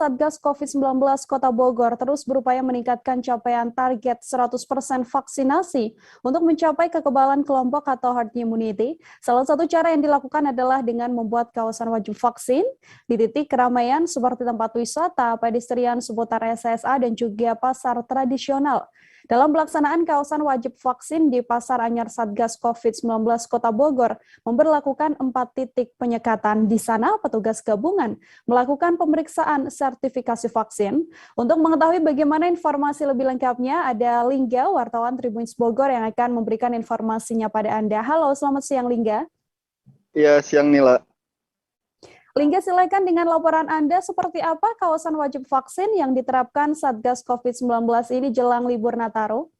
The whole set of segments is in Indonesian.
Satgas COVID-19 Kota Bogor terus berupaya meningkatkan capaian target 100% vaksinasi untuk mencapai kekebalan kelompok atau herd immunity. Salah satu cara yang dilakukan adalah dengan membuat kawasan wajib vaksin di titik keramaian seperti tempat wisata, pedestrian seputar SSA, dan juga pasar tradisional. Dalam pelaksanaan kawasan wajib vaksin di Pasar Anyar, Satgas COVID-19 Kota Bogor memberlakukan 4 titik penyekatan. Di sana, petugas gabungan melakukan pemeriksaan sertifikasi vaksin. Untuk mengetahui bagaimana informasi lebih lengkapnya, ada Lingga, wartawan Tribun Bogor yang akan memberikan informasinya pada Anda. Halo, selamat siang Lingga. Iya, siang Nila. Lingga, silakan dengan laporan Anda, seperti apa kawasan wajib vaksin yang diterapkan Satgas COVID-19 ini jelang libur Nataru?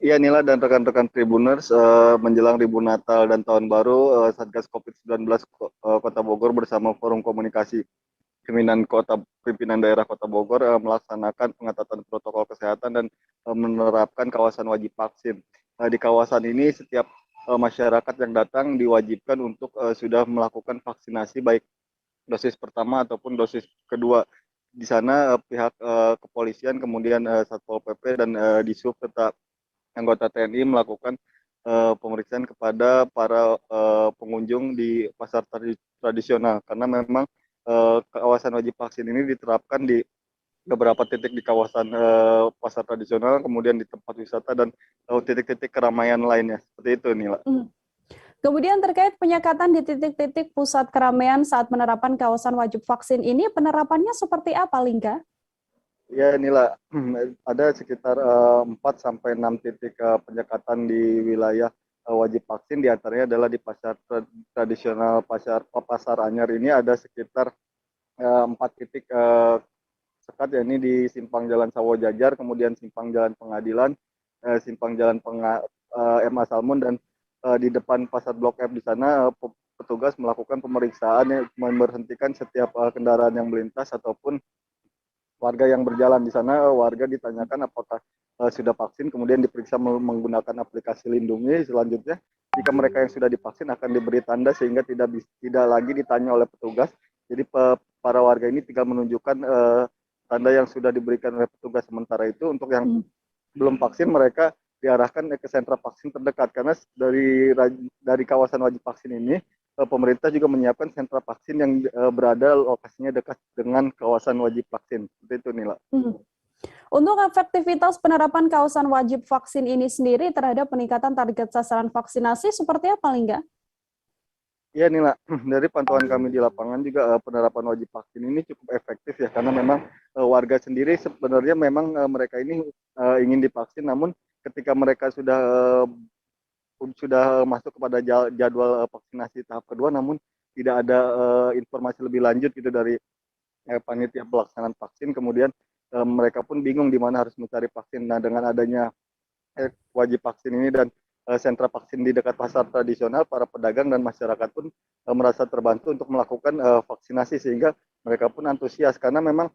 Iya Nila dan rekan-rekan Tribuners, menjelang libur Natal dan Tahun Baru, Satgas COVID-19 Kota Bogor bersama Forum Komunikasi Pimpinan Daerah Kota Bogor melaksanakan pengetatan protokol kesehatan dan menerapkan kawasan wajib vaksin. Di kawasan ini setiap masyarakat yang datang diwajibkan untuk sudah melakukan vaksinasi baik dosis pertama ataupun dosis kedua. Di sana pihak kepolisian, kemudian Satpol PP dan Disub serta anggota TNI melakukan pemeriksaan kepada para pengunjung di pasar tradisional, karena memang kawasan wajib vaksin ini diterapkan di beberapa titik di kawasan pasar tradisional, kemudian di tempat wisata dan titik-titik keramaian lainnya. Seperti itu, Nila. Kemudian terkait penyekatan di titik-titik pusat keramaian saat penerapan kawasan wajib vaksin ini, penerapannya seperti apa, Lingga? Ya, Nila, ada sekitar 4-6 titik penyekatan di wilayah wajib vaksin, diantaranya adalah di pasar tradisional Pasar Anyar ini ada sekitar 4 titik sekat, yakni di Simpang Jalan Sawo Jajar, kemudian Simpang Jalan Pengadilan, Simpang Jalan MA Salmon, dan di depan Pasar Blok F. Di sana petugas melakukan pemeriksaan yang memberhentikan setiap kendaraan yang melintas ataupun warga yang berjalan. Di sana warga ditanyakan apakah sudah vaksin, kemudian diperiksa menggunakan aplikasi Lindungi. Selanjutnya, jika mereka yang sudah divaksin akan diberi tanda sehingga tidak lagi ditanya oleh petugas. Jadi para warga ini tinggal menunjukkan tanda yang sudah diberikan oleh petugas. Sementara itu untuk yang belum vaksin, mereka diarahkan ke sentra vaksin terdekat, karena dari kawasan wajib vaksin ini pemerintah juga menyiapkan sentra vaksin yang berada lokasinya dekat dengan kawasan wajib vaksin. Seperti itu, Nila. Untuk efektivitas penerapan kawasan wajib vaksin ini sendiri terhadap peningkatan target sasaran vaksinasi seperti apa, Lingga? Iya, Nila, dari pantauan kami di lapangan juga penerapan wajib vaksin ini cukup efektif ya, karena memang warga sendiri sebenarnya memang mereka ini ingin divaksin, namun ketika mereka sudah masuk kepada jadwal vaksinasi tahap kedua, namun tidak ada informasi lebih lanjut gitu dari panitia pelaksanaan vaksin, kemudian mereka pun bingung di mana harus mencari vaksin. Nah, dengan adanya wajib vaksin ini dan sentra vaksin di dekat pasar tradisional, para pedagang dan masyarakat pun merasa terbantu untuk melakukan vaksinasi, sehingga mereka pun antusias, karena memang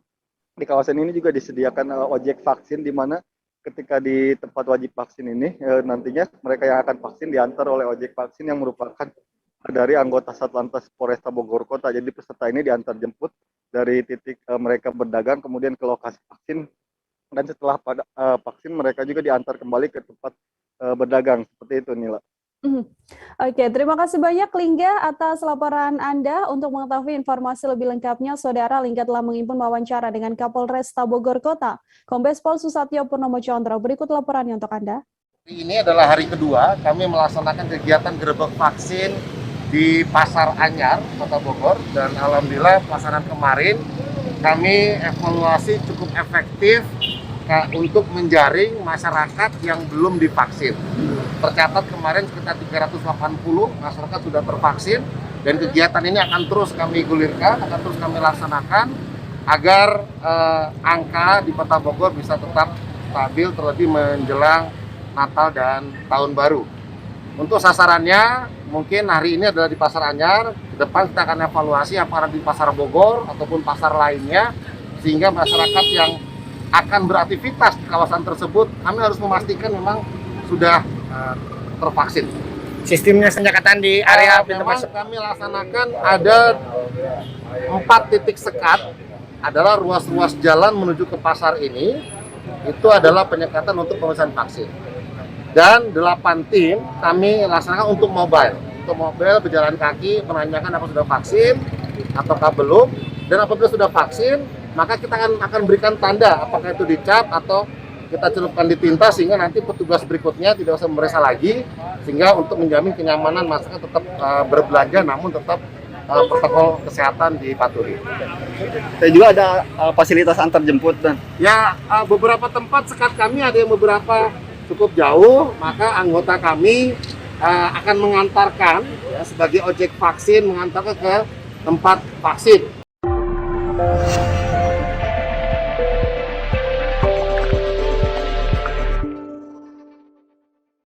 di kawasan ini juga disediakan ojek vaksin, di mana ketika di tempat wajib vaksin ini nantinya mereka yang akan vaksin diantar oleh ojek vaksin yang merupakan dari anggota Satlantas Polresta Bogor Kota. Jadi peserta ini diantar jemput dari titik mereka berdagang kemudian ke lokasi vaksin, dan setelah vaksin mereka juga diantar kembali ke tempat berdagang. Seperti itu, Nila. Oke, terima kasih banyak Lingga atas laporan Anda. Untuk mengetahui informasi lebih lengkapnya, Saudara, Lingga telah mengimpun wawancara dengan Kapolresta Bogor Kota, Kombes Pol Susatyo Purnomo Condro. Berikut laporannya untuk Anda. Ini adalah hari kedua kami melaksanakan kegiatan gerebek vaksin di Pasar Anyar, Kota Bogor, dan alhamdulillah pelaksanaan kemarin kami evaluasi cukup efektif untuk menjaring masyarakat yang belum divaksin. Tercatat kemarin sekitar 380 masyarakat sudah tervaksin, dan kegiatan ini akan terus kami gulirkan, akan terus kami laksanakan agar angka di Kota Bogor bisa tetap stabil terlebih menjelang Natal dan Tahun Baru. Untuk sasarannya mungkin hari ini adalah di Pasar Anyar, ke depan kita akan evaluasi apakah di Pasar Bogor ataupun pasar lainnya, sehingga masyarakat yang akan beraktivitas di kawasan tersebut kami harus memastikan memang sudah tervaksin. Sistemnya penyekatan di area pintu memang masuk kami laksanakan ada 4 titik sekat adalah ruas-ruas jalan menuju ke pasar ini itu adalah penyekatan untuk pemeriksaan vaksin. Dan 8 tim kami laksanakan untuk mobile. Untuk mobile berjalan kaki menanyakan apakah sudah vaksin ataukah belum. Dan apabila sudah vaksin, maka kita akan berikan tanda apakah itu dicap atau kita celupkan di tinta sehingga nanti petugas berikutnya tidak usah memeriksa lagi, sehingga untuk menjamin kenyamanan masyarakat tetap berbelanja namun tetap protokol kesehatan dipatuhi. Dan juga ada fasilitas antar jemput dan Ya, beberapa tempat sekat kami ada yang beberapa cukup jauh, maka anggota kami akan mengantarkan ya, sebagai ojek vaksin mengantarkan ke tempat vaksin.